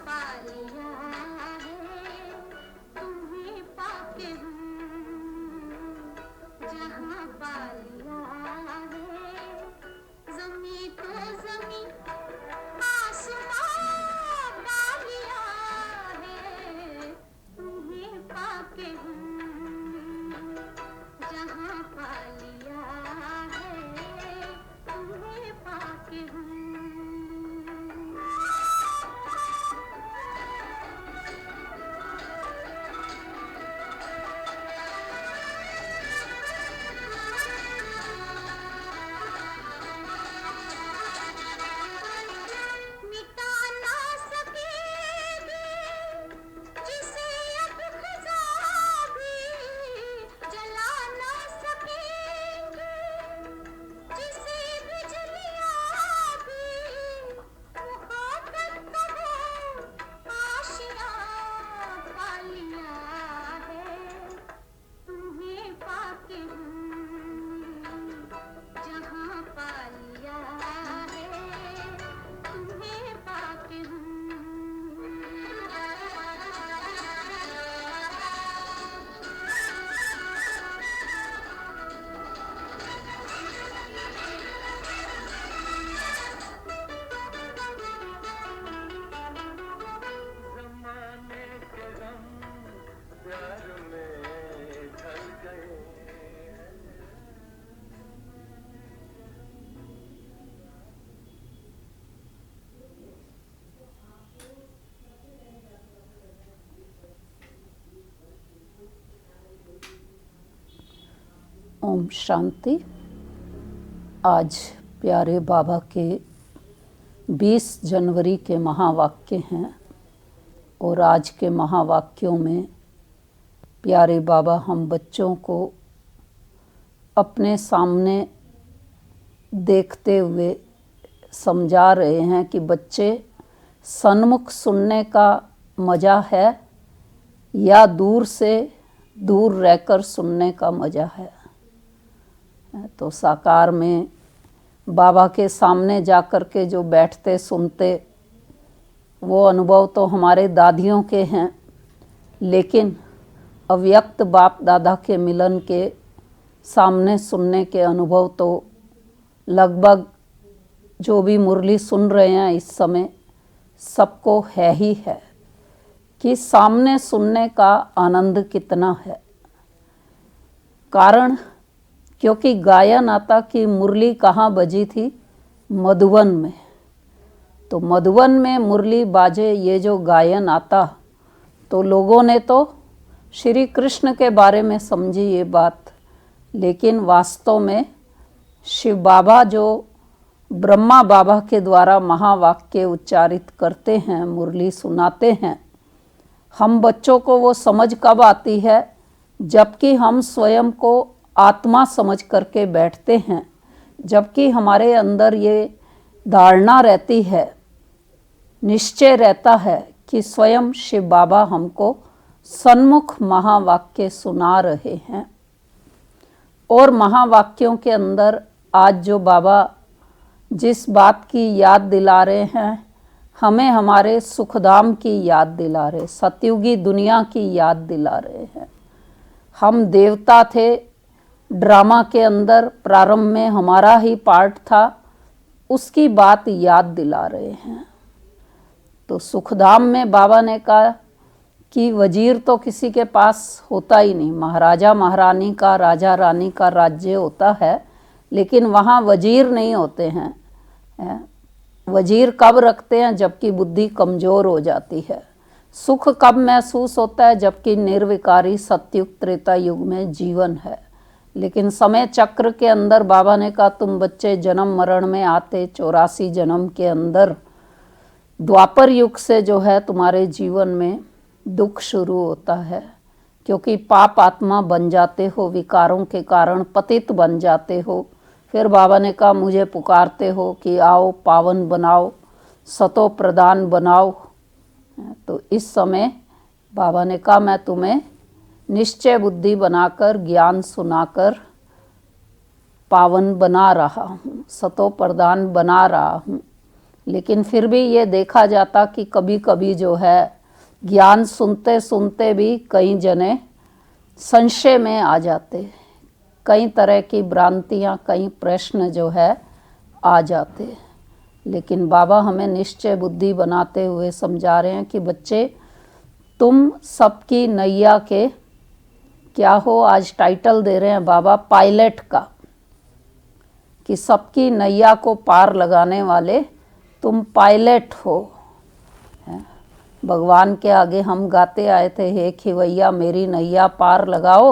पा लिया है तुम्हें पाके जहाँ पा लिया है ज़मीं तो ज़मीं आसमां पा लिया है तुम्हें पाके जहाँ पा लिया है तुम्हें पाके मिटा ना सकेगी जिसे अब खजा भी जला ना सकेंगे जिसे बिजलियाँ भी मुखातब कहो आशियाँ पा लिया है तुम्हें पाके जहाँ पा लिया है तुम्हें पाके ज़माने के गम प्यार में ढल गए ओम शांति। आज प्यारे बाबा के 20 जनवरी के महावाक्य हैं और आज के महावाक्यों में प्यारे बाबा हम बच्चों को अपने सामने देखते हुए समझा रहे हैं कि बच्चे सन्मुख सुनने का मज़ा है या दूर से दूर रहकर सुनने का मज़ा है। तो साकार में बाबा के सामने जाकर के जो बैठते सुनते वो अनुभव तो हमारे दादियों के हैं, लेकिन अव्यक्त बाप दादा के मिलन के सामने सुनने के अनुभव तो लगभग जो भी मुरली सुन रहे हैं इस समय सबको है ही है कि सामने सुनने का आनंद कितना है। कारण क्योंकि गायन आता कि मुरली कहाँ बजी थी, मधुबन में। तो मधुबन में मुरली बाजे ये जो गायन आता तो लोगों ने तो श्री कृष्ण के बारे में समझी ये बात, लेकिन वास्तव में शिव बाबा जो ब्रह्मा बाबा के द्वारा महावाक्य उच्चारित करते हैं, मुरली सुनाते हैं, हम बच्चों को वो समझ कब आती है जबकि हम स्वयं को आत्मा समझ करके बैठते हैं, जबकि हमारे अंदर ये धारणा रहती है, निश्चय रहता है कि स्वयं शिव बाबा हमको सन्मुख महावाक्य सुना रहे हैं। और महावाक्यों के अंदर आज जो बाबा जिस बात की याद दिला रहे हैं, हमें हमारे सुखधाम की याद दिला रहे, सतयुगी दुनिया की याद दिला रहे हैं। हम देवता थे, ड्रामा के अंदर प्रारंभ में हमारा ही पार्ट था, उसकी बात याद दिला रहे हैं। तो सुखधाम में बाबा ने कहा कि वजीर तो किसी के पास होता ही नहीं, महाराजा महारानी का, राजा रानी का राज्य होता है, लेकिन वहाँ वजीर नहीं होते हैं। वजीर कब रखते हैं? जबकि बुद्धि कमज़ोर हो जाती है। सुख कब महसूस होता है? जबकि निर्विकारी सतयुग त्रेता युग में जीवन है। लेकिन समय चक्र के अंदर बाबा ने कहा तुम बच्चे जन्म मरण में आते 84 जन्म के अंदर द्वापर युग से जो है तुम्हारे जीवन में दुख शुरू होता है, क्योंकि पाप आत्मा बन जाते हो, विकारों के कारण पतित बन जाते हो। फिर बाबा ने कहा मुझे पुकारते हो कि आओ पावन बनाओ, सतो प्रदान बनाओ। तो इस समय बाबा ने कहा मैं तुम्हें निश्चय बुद्धि बनाकर ज्ञान सुनाकर पावन बना रहा हूँ, सतो प्रदान बना रहा हूँ। लेकिन फिर भी ये देखा जाता कि कभी कभी जो है ज्ञान सुनते सुनते भी कई जने संशय में आ जाते, कई तरह की भ्रांतियाँ, कई प्रश्न जो है आ जाते। लेकिन बाबा हमें निश्चय बुद्धि बनाते हुए समझा रहे हैं कि बच्चे तुम सबकी नैया के क्या हो, आज टाइटल दे रहे हैं बाबा पायलट का, कि सबकी नैया को पार लगाने वाले तुम पायलट हो। भगवान के आगे हम गाते आए थे, हे खिवैया मेरी नैया पार लगाओ,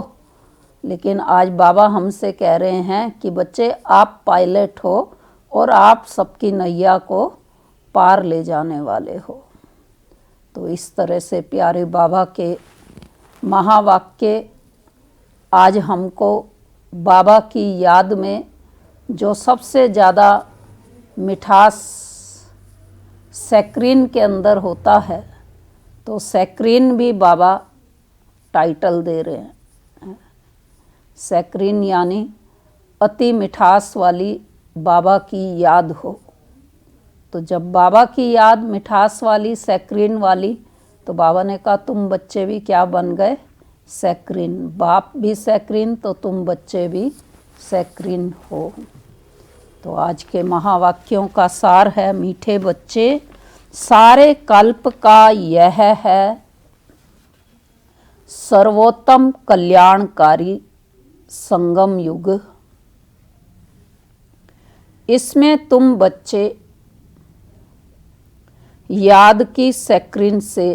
लेकिन आज बाबा हमसे कह रहे हैं कि बच्चे आप पायलट हो और आप सबकी नैया को पार ले जाने वाले हो। तो इस तरह से प्यारे बाबा के महावाक्य आज हमको बाबा की याद में जो सबसे ज़्यादा मिठास सैक्रीन के अंदर होता है, तो सैक्रीन भी बाबा टाइटल दे रहे हैं। सैक्रीन यानी अति मिठास वाली बाबा की याद हो। तो जब बाबा की याद मिठास वाली, सैक्रीन वाली, तो बाबा ने कहा तुम बच्चे भी क्या बन गए, सैक्रीन। बाप भी सैक्रीन तो तुम बच्चे भी सैक्रीन हो। तो आज के महावाक्यों का सार है, मीठे बच्चे सारे कल्प का यह है सर्वोत्तम कल्याणकारी संगम युग। इसमें तुम बच्चे याद की सैक्रीन से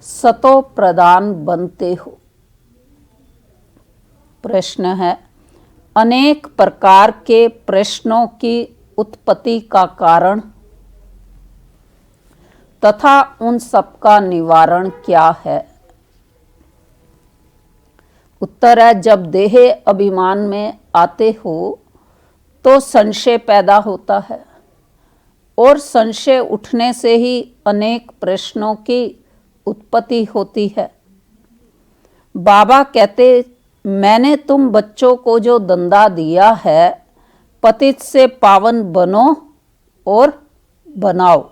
सतो प्रदान बनते हो। प्रश्न है, अनेक प्रकार के प्रश्नों की उत्पत्ति का कारण तथा उन सब का निवारण क्या है? उत्तर है, जब देह अभिमान में आते हो तो संशय पैदा होता है और संशय उठने से ही अनेक प्रश्नों की उत्पत्ति होती है। बाबा कहते, मैंने तुम बच्चों को जो दंदा दिया है, पतित से पावन बनो और बनाओ।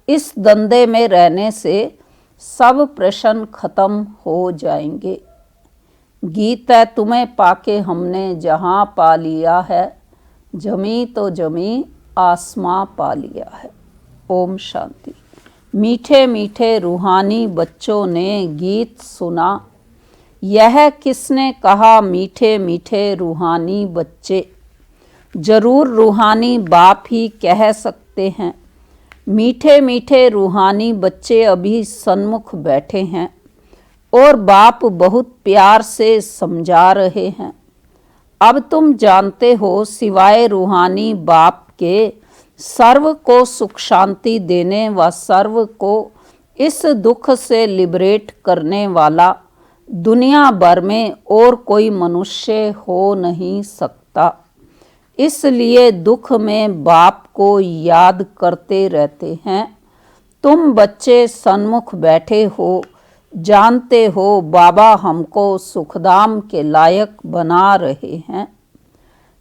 इस दंदे में रहने से सब प्रश्न खत्म हो जाएंगे। गीत है, तुम्हें पाके हमने जहाँ पा लिया है, जमी तो जमी आसमां पा लिया है। ओम शांति। मीठे मीठे रूहानी बच्चों ने गीत सुना, यह किसने कहा मीठे मीठे रूहानी बच्चे? जरूर रूहानी बाप ही कह सकते हैं। मीठे मीठे रूहानी बच्चे अभी सन्मुख बैठे हैं और बाप बहुत प्यार से समझा रहे हैं। अब तुम जानते हो, सिवाय रूहानी बाप के सर्व को सुख शांति देने व सर्व को इस दुख से लिबरेट करने वाला दुनिया भर में और कोई मनुष्य हो नहीं सकता। इसलिए दुख में बाप को याद करते रहते हैं। तुम बच्चे सन्मुख बैठे हो, जानते हो बाबा हमको सुखधाम के लायक बना रहे हैं।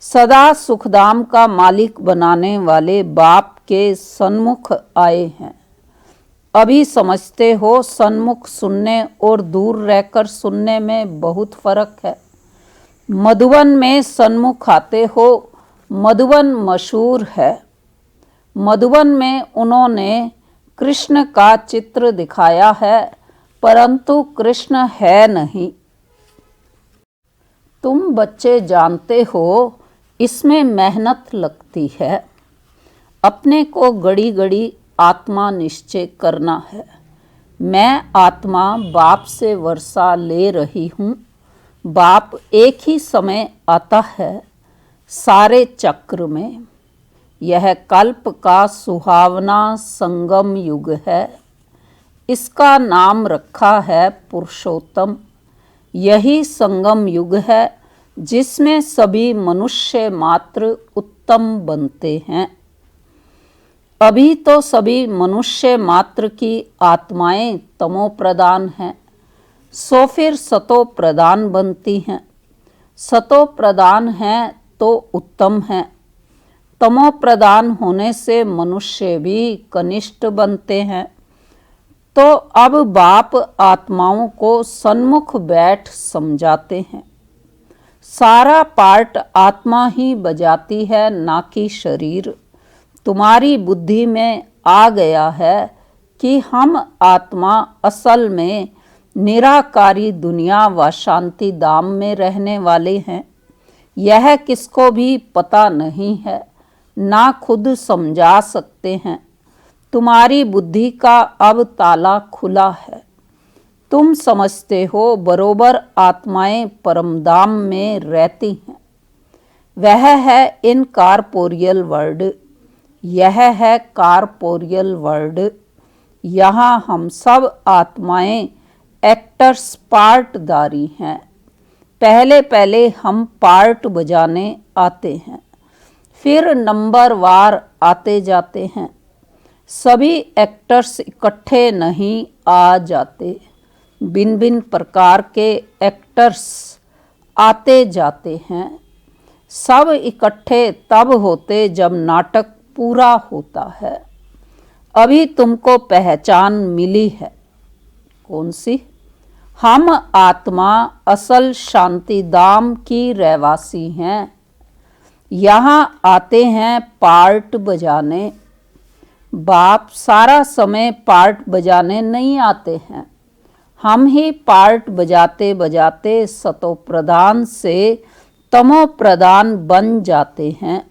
सदा सुखधाम का मालिक बनाने वाले बाप के सन्मुख आए हैं। अभी समझते हो, सन्मुख सुनने और दूर रहकर सुनने में बहुत फर्क है। मधुबन में सन्मुख आते हो, मधुबन मशहूर है। मधुबन में उन्होंने कृष्ण का चित्र दिखाया है, परंतु कृष्ण है नहीं। तुम बच्चे जानते हो, इसमें मेहनत लगती है। अपने को घड़ी घड़ी आत्मा निश्चय करना है। मैं आत्मा बाप से वर्षा ले रही हूँ। बाप एक ही समय आता है सारे चक्र में। यह कल्प का सुहावना संगम युग है। इसका नाम रखा है पुरुषोत्तम। यही संगम युग है जिसमें सभी मनुष्य मात्र उत्तम बनते हैं। अभी तो सभी मनुष्य मात्र की आत्माएं तमो प्रधान हैं, सो फिर सतो प्रधान बनती हैं। सतो प्रधान हैं तो उत्तम हैं, तमो प्रधान होने से मनुष्य भी कनिष्ठ बनते हैं। तो अब बाप आत्माओं को सन्मुख बैठ समझाते हैं। सारा पार्ट आत्मा ही बजाती है, ना कि शरीर। तुम्हारी बुद्धि में आ गया है कि हम आत्मा असल में निराकारी दुनिया व शांति धाम में रहने वाले हैं। यह किसको भी पता नहीं है, ना खुद समझा सकते हैं। तुम्हारी बुद्धि का अब ताला खुला है। तुम समझते हो बरोबर आत्माएं परमधाम में रहती हैं। वह है इनकॉर्पोरियल वर्ल्ड। यह है कॉर्पोरियल वर्ल्ड। यहाँ हम सब आत्माएं एक्टर्स पार्टदारी हैं। पहले पहले हम पार्ट बजाने आते हैं, फिर नंबर वार आते जाते हैं। सभी एक्टर्स इकट्ठे नहीं आ जाते। भिन्न भिन्न प्रकार के एक्टर्स आते जाते हैं। सब इकट्ठे तब होते जब नाटक पूरा होता है। अभी तुमको पहचान मिली है। कौन सी? हम आत्मा असल शांति धाम की रहवासी हैं। यहाँ आते हैं पार्ट बजाने। बाप सारा समय पार्ट बजाने नहीं आते हैं। हम ही पार्ट बजाते बजाते सतो प्रधान से तमो प्रधान बन जाते हैं।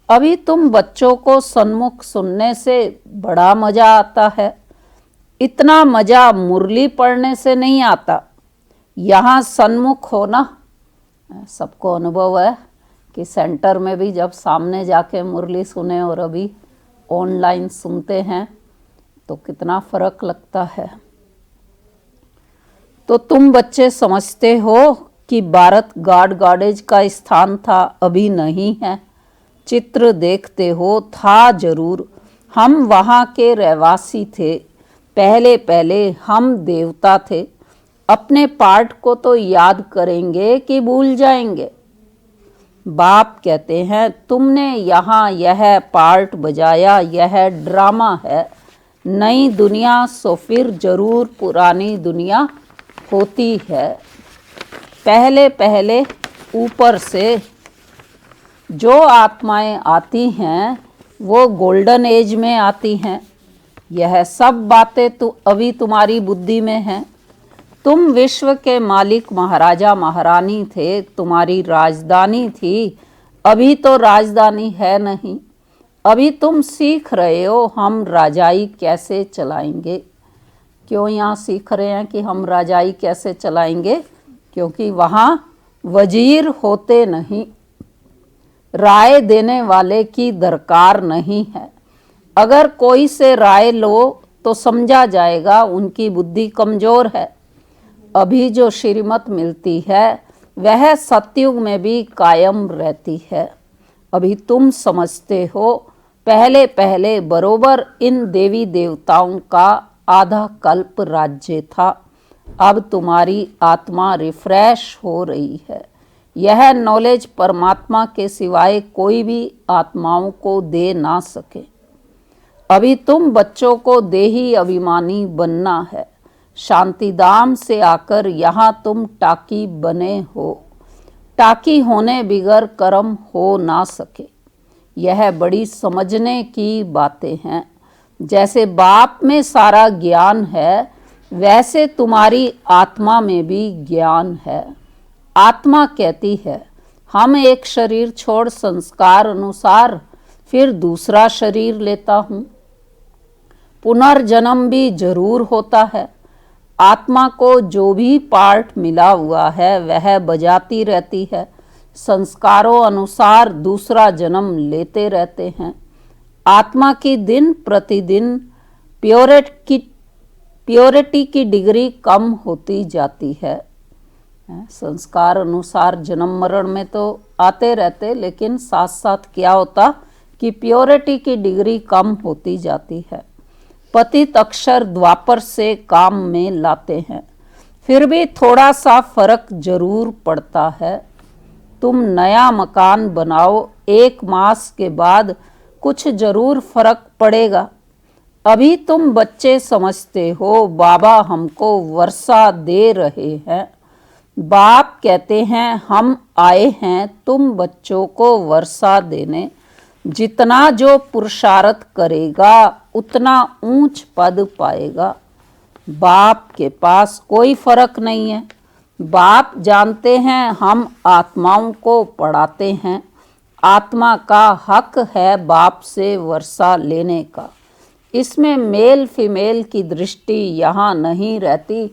अभी तुम बच्चों को सन्मुख सुनने से बड़ा मजा आता है। इतना मजा मुरली पढ़ने से नहीं आता। यहाँ सन्मुख हो ना, सबको अनुभव है कि सेंटर में भी जब सामने जाके मुरली सुने और अभी ऑनलाइन सुनते हैं तो कितना फर्क लगता है। तो तुम बच्चे समझते हो कि भारत गॉड गॉडेज का स्थान था, अभी नहीं है। चित्र देखते हो, था जरूर। हम वहाँ के रहवासी थे। पहले पहले हम देवता थे। अपने पार्ट को तो याद करेंगे कि भूल जाएंगे। बाप कहते हैं तुमने यहाँ यह पार्ट बजाया, यह ड्रामा है। नई दुनिया सो फिर जरूर पुरानी दुनिया होती है। पहले पहले ऊपर से जो आत्माएं आती हैं वो गोल्डन एज में आती हैं। यह सब बातें तो अभी तुम्हारी बुद्धि में हैं। तुम विश्व के मालिक महाराजा महारानी थे, तुम्हारी राजधानी थी। अभी तो राजधानी है नहीं। अभी तुम सीख रहे हो हम राजाई कैसे चलाएंगे। क्यों यहाँ सीख रहे हैं कि हम राजाई कैसे चलाएंगे? क्योंकि वहाँ वजीर होते नहीं। राय देने वाले की दरकार नहीं है। अगर कोई से राय लो तो समझा जाएगा उनकी बुद्धि कमज़ोर है। अभी जो श्रीमत मिलती है वह सतयुग में भी कायम रहती है। अभी तुम समझते हो पहले पहले बरोबर इन देवी देवताओं का आधा कल्प राज्य था। अब तुम्हारी आत्मा रिफ्रेश हो रही है। यह नॉलेज परमात्मा के सिवाय कोई भी आत्माओं को दे ना सके। अभी तुम बच्चों को देही अभिमानी बनना है। शांतिधाम से आकर यहाँ तुम टाकी बने हो। टाकी होने बिगर कर्म हो ना सके। यह बड़ी समझने की बातें हैं। जैसे बाप में सारा ज्ञान है वैसे तुम्हारी आत्मा में भी ज्ञान है। आत्मा कहती है हम एक शरीर छोड़ संस्कार अनुसार फिर दूसरा शरीर लेता हूँ। पुनर्जन्म भी जरूर होता है। आत्मा को जो भी पार्ट मिला हुआ है वह बजाती रहती है। संस्कारों अनुसार दूसरा जन्म लेते रहते हैं। आत्मा की दिन प्रतिदिन प्योरिटी की डिग्री कम होती जाती है। संस्कार अनुसार जन्म मरण में तो आते रहते, लेकिन साथ साथ क्या होता कि प्योरिटी की डिग्री कम होती जाती है। पतित अक्षर द्वापर से काम में लाते हैं, फिर भी थोड़ा सा फर्क जरूर पड़ता है। तुम नया मकान बनाओ, 1 मास के बाद कुछ जरूर फर्क पड़ेगा। अभी तुम बच्चे समझते हो बाबा हमको वर्षा दे रहे हैं। बाप कहते हैं हम आए हैं तुम बच्चों को वर्षा देने। जितना जो पुरुषार्थ करेगा उतना ऊंच पद पाएगा। बाप के पास कोई फर्क नहीं है। बाप जानते हैं हम आत्माओं को पढ़ाते हैं। आत्मा का हक है बाप से वर्षा लेने का। इसमें मेल फीमेल की दृष्टि यहाँ नहीं रहती।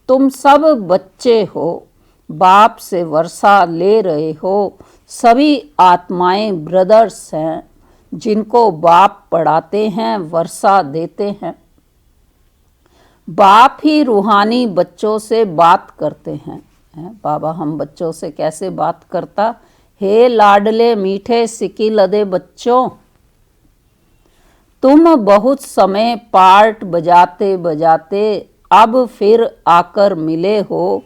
तुम सब बच्चे हो, बाप से वर्षा ले रहे हो। सभी आत्माएं ब्रदर्स हैं जिनको बाप पढ़ाते हैं, वर्षा देते हैं। बाप ही रूहानी बच्चों से बात करते हैं। बाबा हम बच्चों से कैसे बात करता? हे लाडले मीठे सिकी लदे बच्चों, तुम बहुत समय पार्ट बजाते बजाते अब फिर आकर मिले हो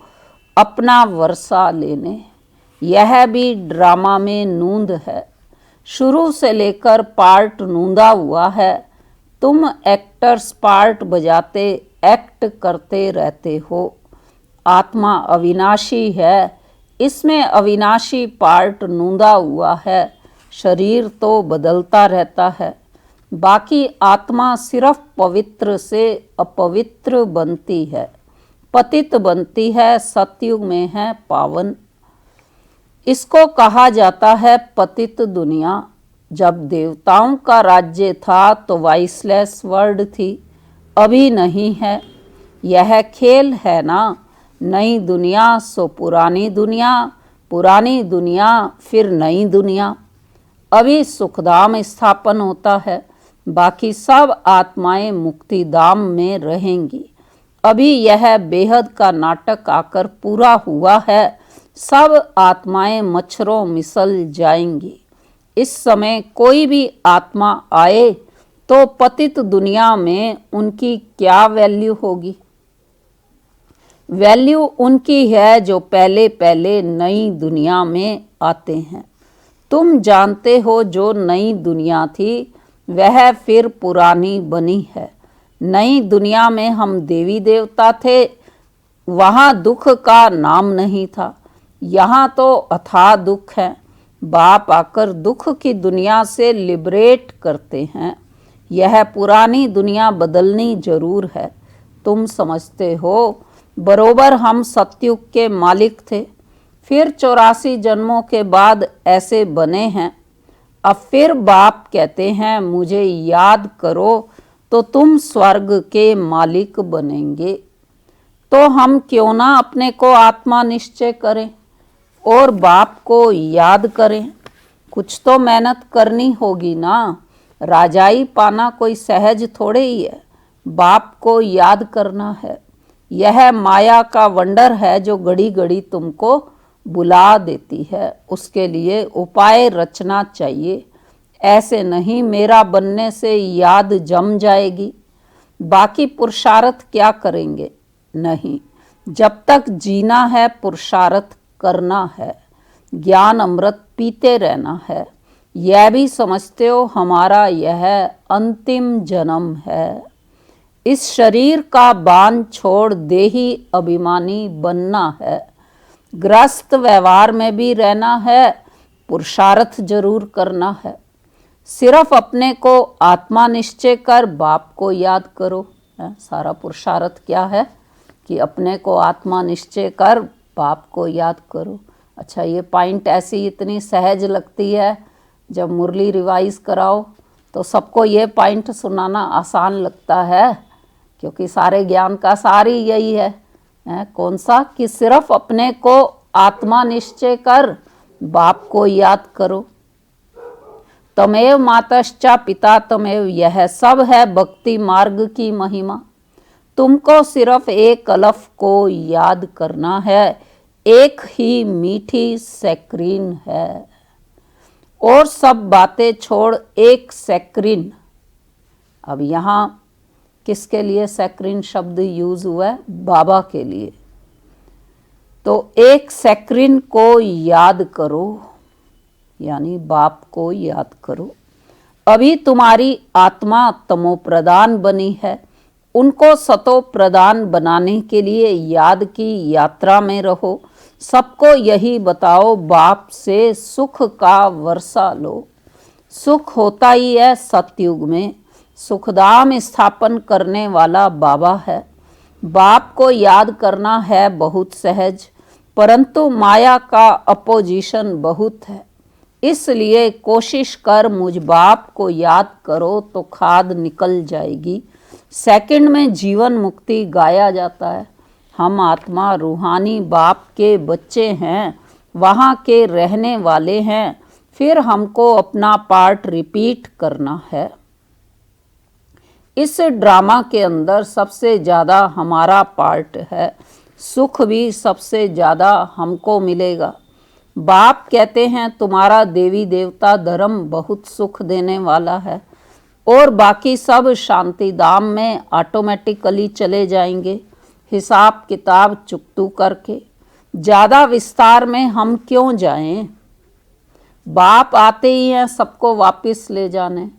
अपना वर्षा लेने। यह भी ड्रामा में नूंद है। शुरू से लेकर पार्ट नूंदा हुआ है। तुम एक्टर्स पार्ट बजाते एक्ट करते रहते हो। आत्मा अविनाशी है, इसमें अविनाशी पार्ट नूंदा हुआ है। शरीर तो बदलता रहता है। बाकी आत्मा सिर्फ पवित्र से अपवित्र बनती है, पतित बनती है, सतयुग में है पावन। इसको कहा जाता है पतित दुनिया। जब देवताओं का राज्य था तो वाइसलेस वर्ल्ड थी, अभी नहीं है। यह खेल है ना, नई दुनिया सो पुरानी दुनिया, पुरानी दुनिया फिर नई दुनिया। अभी सुखधाम स्थापन होता है, बाकी सब आत्माएं मुक्तिधाम में रहेंगी। अभी यह बेहद का नाटक आकर पूरा हुआ है। सब आत्माएं मच्छरों मिसल जाएंगी। इस समय कोई भी आत्मा आए तो पतित दुनिया में उनकी क्या वैल्यू होगी? वैल्यू उनकी है जो पहले पहले नई दुनिया में आते हैं। तुम जानते हो जो नई दुनिया थी वह फिर पुरानी बनी है। नई दुनिया में हम देवी देवता थे, वहाँ दुख का नाम नहीं था। यहाँ तो अथाह दुख है। बाप आकर दुख की दुनिया से लिबरेट करते हैं। यह पुरानी दुनिया बदलनी जरूर है। तुम समझते हो बरोबर हम सतयुग के मालिक थे, फिर 84 जन्मों के बाद ऐसे बने हैं। अब फिर बाप कहते हैं मुझे याद करो तो तुम स्वर्ग के मालिक बनेंगे। तो हम क्यों ना अपने को आत्मा निश्चय करें और बाप को याद करें। कुछ तो मेहनत करनी होगी ना। राजाई पाना कोई सहज थोड़े ही है। बाप को याद करना है। यह माया का वंडर है जो घड़ी घड़ी तुमको बुला देती है। उसके लिए उपाय रचना चाहिए। ऐसे नहीं मेरा बनने से याद जम जाएगी। बाकी पुरुषार्थ क्या करेंगे? नहीं, जब तक जीना है पुरुषार्थ करना है। ज्ञान अमृत पीते रहना है। यह भी समझते हो हमारा यह अंतिम जन्म है। इस शरीर का बांध छोड़ देही अभिमानी बनना है। ग्रस्त व्यवहार में भी रहना है, पुरुषार्थ जरूर करना है। सिर्फ अपने को आत्मा निश्चय कर बाप को याद करो। सारा पुरुषार्थ क्या है कि अपने को आत्मा निश्चय कर बाप को याद करो। अच्छा, ये पॉइंट ऐसी इतनी सहज लगती है। जब मुरली रिवाइज कराओ तो सबको ये पॉइंट सुनाना आसान लगता है, क्योंकि सारे ज्ञान का सार ही यही है। कौन सा? कि सिर्फ अपने को आत्मा निश्चय कर बाप को याद करो। तमेव मातश्चा पिता तमेव, यह सब है भक्ति मार्ग की महिमा। तुमको सिर्फ एक अलफ को याद करना है। एक ही मीठी सैक्रीन है और सब बातें छोड़ एक सैक्रीन। अब यहाँ किसके लिए सैक्रीन शब्द यूज हुआ है? बाबा के लिए। तो एक सैक्रिन को याद करो, यानी बाप को याद करो। अभी तुम्हारी आत्मा तमो प्रधान बनी है, उनको सतो प्रधान बनाने के लिए याद की यात्रा में रहो। सबको यही बताओ, बाप से सुख का वर्षा लो। सुख होता ही है सतयुग में। सुखधाम स्थापन करने वाला बाबा है। बाप को याद करना है बहुत सहज, परंतु माया का अपोजिशन बहुत है। इसलिए कोशिश कर मुझ बाप को याद करो तो खाद निकल जाएगी। सेकंड में जीवन मुक्ति गाया जाता है। हम आत्मा रूहानी बाप के बच्चे हैं, वहाँ के रहने वाले हैं। फिर हमको अपना पार्ट रिपीट करना है। इस ड्रामा के अंदर सबसे ज़्यादा हमारा पार्ट है। सुख भी सबसे ज़्यादा हमको मिलेगा। बाप कहते हैं तुम्हारा देवी देवता धर्म बहुत सुख देने वाला है और बाकी सब शांति धाम में ऑटोमेटिकली चले जाएंगे, हिसाब किताब चुकतू करके। ज़्यादा विस्तार में हम क्यों जाएं? बाप आते ही हैं सबको वापस ले जाने।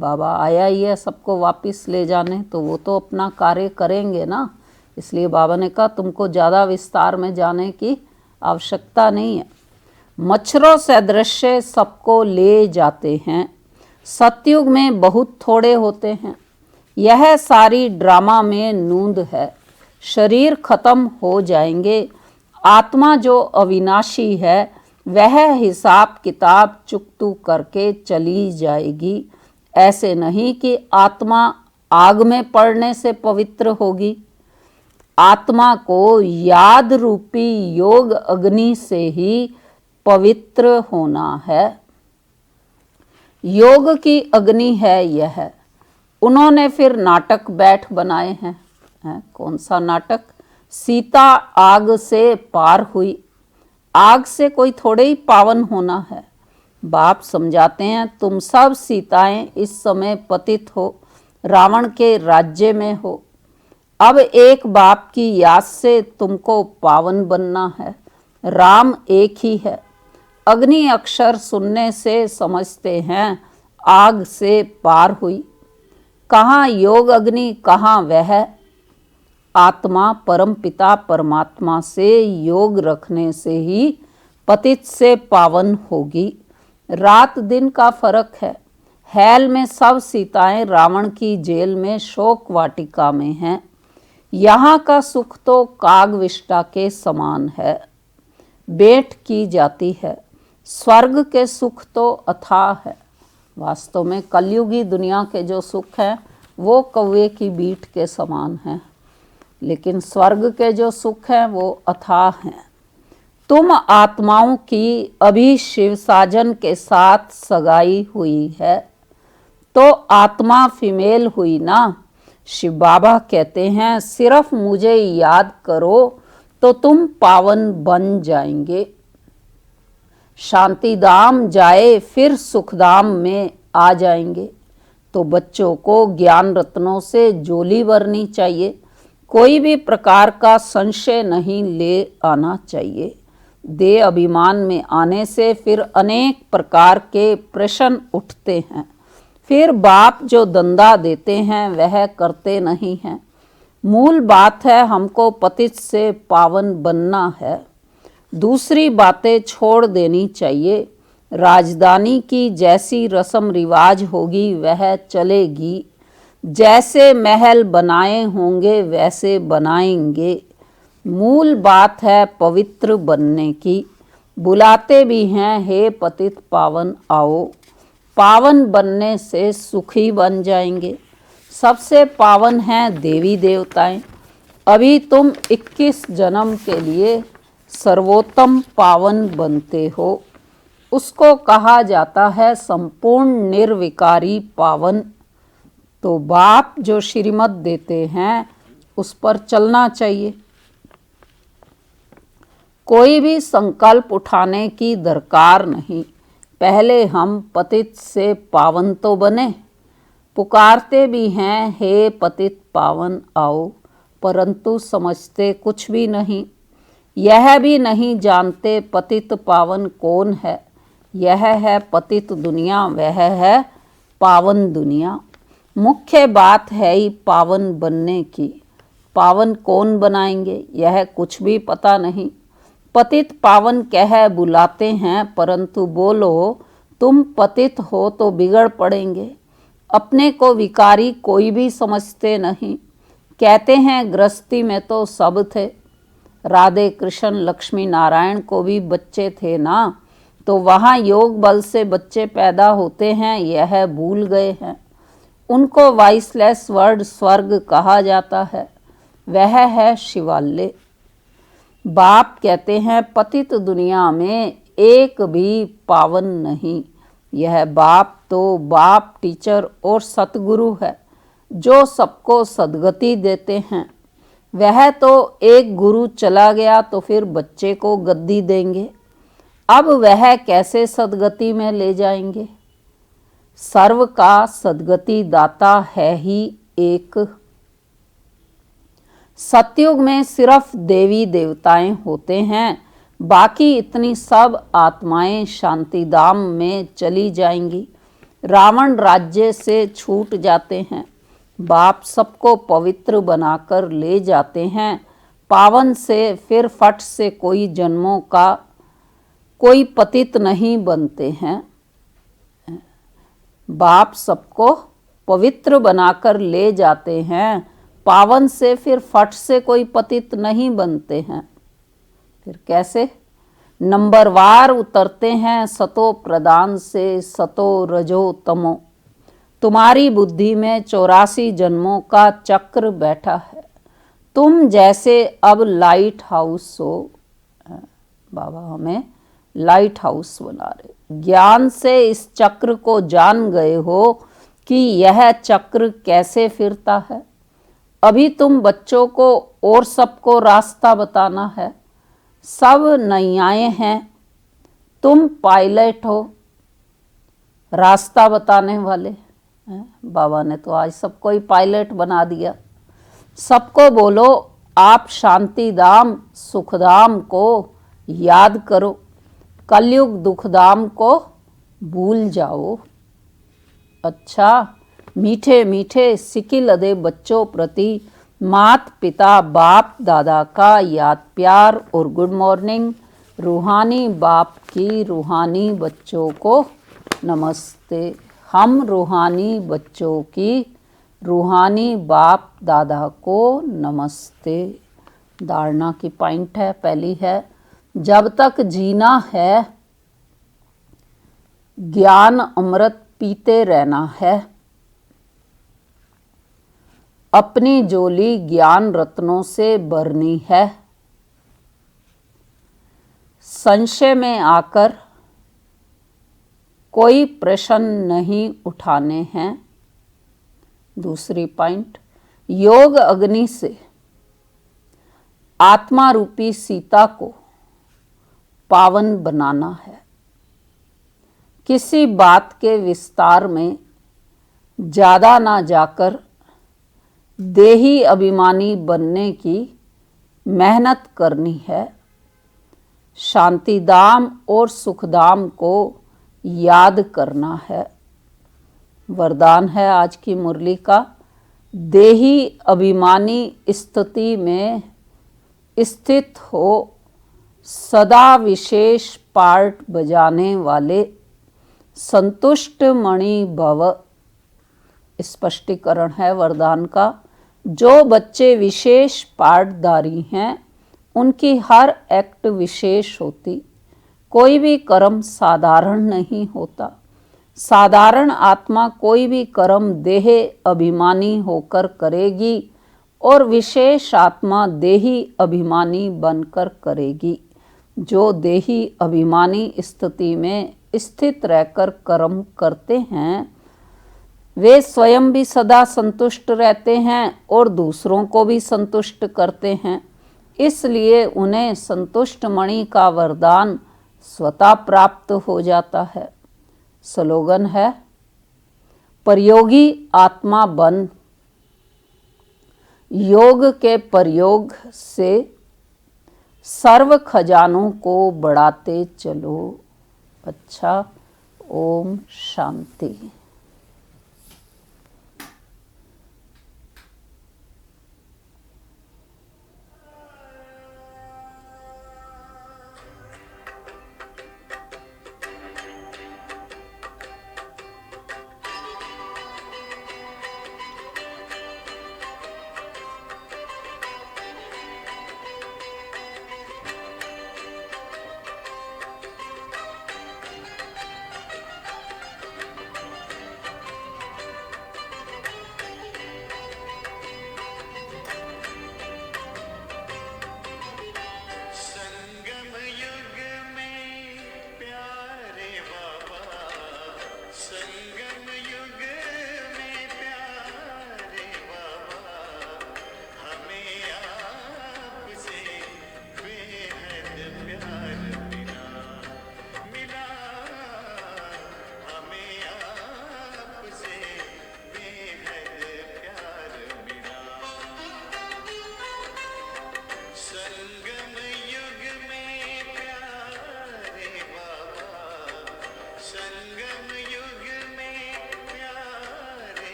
बाबा आया ही है सबको वापस ले जाने, तो वो तो अपना कार्य करेंगे ना। इसलिए बाबा ने कहा तुमको ज़्यादा विस्तार में जाने की आवश्यकता नहीं है। मच्छरों सदृश सबको ले जाते हैं। सतयुग में बहुत थोड़े होते हैं। यह सारी ड्रामा में नूंद है। शरीर खत्म हो जाएंगे। आत्मा जो अविनाशी है वह हिसाब किताब चुकतू करके चली जाएगी। ऐसे नहीं कि आत्मा आग में पड़ने से पवित्र होगी। आत्मा को याद रूपी योग अग्नि से ही पवित्र होना है। योग की अग्नि है यह। उन्होंने फिर नाटक बैठ बनाए हैं। कौन सा नाटक? सीता आग से पार हुई। आग से कोई थोड़े ही पावन होना है। बाप समझाते हैं तुम सब सीताएं इस समय पतित हो, रावण के राज्य में हो। अब एक बाप की याद से तुमको पावन बनना है। राम एक ही है। अग्नि अक्षर सुनने से समझते हैं आग से पार हुई। कहाँ योग अग्नि, कहाँ वह आत्मा? परम पिता परमात्मा से योग रखने से ही पतित से पावन होगी। रात दिन का फर्क है। हेल में सब सीताएं रावण की जेल में शोक वाटिका में हैं। यहाँ का सुख तो कागविष्टा के समान है, बेट की जाती है। स्वर्ग के सुख तो अथाह है। वास्तव में कलयुगी दुनिया के जो सुख हैं वो कौवे की बीट के समान हैं, लेकिन स्वर्ग के जो सुख हैं वो अथाह हैं। तुम आत्माओं की अभी शिव साजन के साथ सगाई हुई है, तो आत्मा फीमेल हुई ना। शिव बाबा कहते हैं सिर्फ मुझे याद करो तो तुम पावन बन जाएंगे। शांतिधाम जाए फिर सुखधाम में आ जाएंगे। तो बच्चों को ज्ञान रत्नों से झोली भरनी चाहिए। कोई भी प्रकार का संशय नहीं ले आना चाहिए। देह अभिमान में आने से फिर अनेक प्रकार के प्रश्न उठते हैं। फिर बाप जो दंदा देते हैं वह करते नहीं हैं। मूल बात है हमको पतित से पावन बनना है। दूसरी बातें छोड़ देनी चाहिए। राजधानी की जैसी रस्म रिवाज होगी वह चलेगी। जैसे महल बनाए होंगे वैसे बनाएंगे। मूल बात है पवित्र बनने की। बुलाते भी हैं हे पतित पावन आओ। पावन बनने से सुखी बन जाएंगे। सबसे पावन हैं देवी देवताएं। अभी तुम 21 जन्म के लिए सर्वोत्तम पावन बनते हो। उसको कहा जाता है संपूर्ण निर्विकारी पावन। तो बाप जो श्रीमत देते हैं उस पर चलना चाहिए। कोई भी संकल्प उठाने की दरकार नहीं। पहले हम पतित से पावन तो बने। पुकारते भी हैं हे पतित पावन आओ, परंतु समझते कुछ भी नहीं। यह भी नहीं जानते पतित पावन कौन है। यह है पतित दुनिया, वह है पावन दुनिया। मुख्य बात है ही पावन बनने की। पावन कौन बनाएंगे यह कुछ भी पता नहीं। पतित पावन कह बुलाते हैं, परंतु बोलो तुम पतित हो तो बिगड़ पड़ेंगे। अपने को विकारी कोई भी समझते नहीं। कहते हैं गृहस्थी में तो सब थे। राधे कृष्ण लक्ष्मी नारायण को भी बच्चे थे ना, तो वहाँ योग बल से बच्चे पैदा होते हैं, यह भूल गए हैं। उनको वॉइसलेस वर्ड स्वर्ग कहा जाता है, वह है शिवालय। बाप कहते हैं पतित दुनिया में एक भी पावन नहीं। यह बाप तो बाप, टीचर और सतगुरु है, जो सबको सद्गति देते हैं। वह तो एक गुरु चला गया तो फिर बच्चे को गद्दी देंगे। अब वह कैसे सद्गति में ले जाएंगे? सर्व का सद्गति दाता है ही एक। सतयुग में सिर्फ देवी देवताएं होते हैं, बाकी इतनी सब आत्माएं शांतिधाम में चली जाएंगी। रावण राज्य से छूट जाते हैं। बाप सबको पवित्र बनाकर ले जाते हैं। पावन से फिर फट से कोई जन्मों का कोई पतित नहीं बनते हैं। बाप सबको पवित्र बनाकर ले जाते हैं। पावन से फिर फट से कोई पतित नहीं बनते हैं। फिर कैसे? नंबरवार उतरते हैं सतो प्रदान से, सतो रजो तमो। तुम्हारी बुद्धि में 84 जन्मों का चक्र बैठा है। तुम जैसे अब लाइट हाउस हो। बाबा हमें लाइट हाउस बना रहे। ज्ञान से इस चक्र को जान गए हो कि यह चक्र कैसे फिरता है। अभी तुम बच्चों को और सबको रास्ता बताना है। सब नैयाएं हैं, तुम पायलट हो, रास्ता बताने वाले। बाबा ने तो आज सबको ही पायलट बना दिया। सबको बोलो आप शांतिधाम सुखधाम को याद करो, कलयुग दुखधाम को भूल जाओ। अच्छा, मीठे मीठे सिकी लदे बच्चों प्रति मात पिता बाप दादा का याद प्यार और गुड मॉर्निंग। रूहानी बाप की रूहानी बच्चों को नमस्ते। हम रूहानी बच्चों की रूहानी बाप दादा को नमस्ते। धारणा की पॉइंट है, पहली है जब तक जीना है ज्ञान अमृत पीते रहना है। अपनी झोली ज्ञान रत्नों से भरनी है। संशय में आकर कोई प्रश्न नहीं उठाने हैं। दूसरी पॉइंट, योग अग्नि से आत्मा रूपी सीता को पावन बनाना है। किसी बात के विस्तार में ज़्यादा ना जाकर देही अभिमानी बनने की मेहनत करनी है। शांतिधाम और सुखधाम को याद करना है। वरदान है आज की मुरली का, देही अभिमानी स्थिति में स्थित हो सदा विशेष पार्ट बजाने वाले संतुष्ट मणि भव। स्पष्टीकरण है वरदान का, जो बच्चे विशेष पार्टधारी हैं उनकी हर एक्ट विशेष होती। कोई भी कर्म साधारण नहीं होता। साधारण आत्मा कोई भी कर्म देह अभिमानी होकर करेगी और विशेष आत्मा देही अभिमानी बनकर करेगी। जो देही अभिमानी स्थिति में स्थित रहकर कर्म करते हैं वे स्वयं भी सदा संतुष्ट रहते हैं और दूसरों को भी संतुष्ट करते हैं। इसलिए उन्हें संतुष्ट मणि का वरदान स्वतः प्राप्त हो जाता है। स्लोगन है, प्रयोगी आत्मा बन। योग के प्रयोग से सर्व खजानों को बढ़ाते चलो। अच्छा, ओम शांति।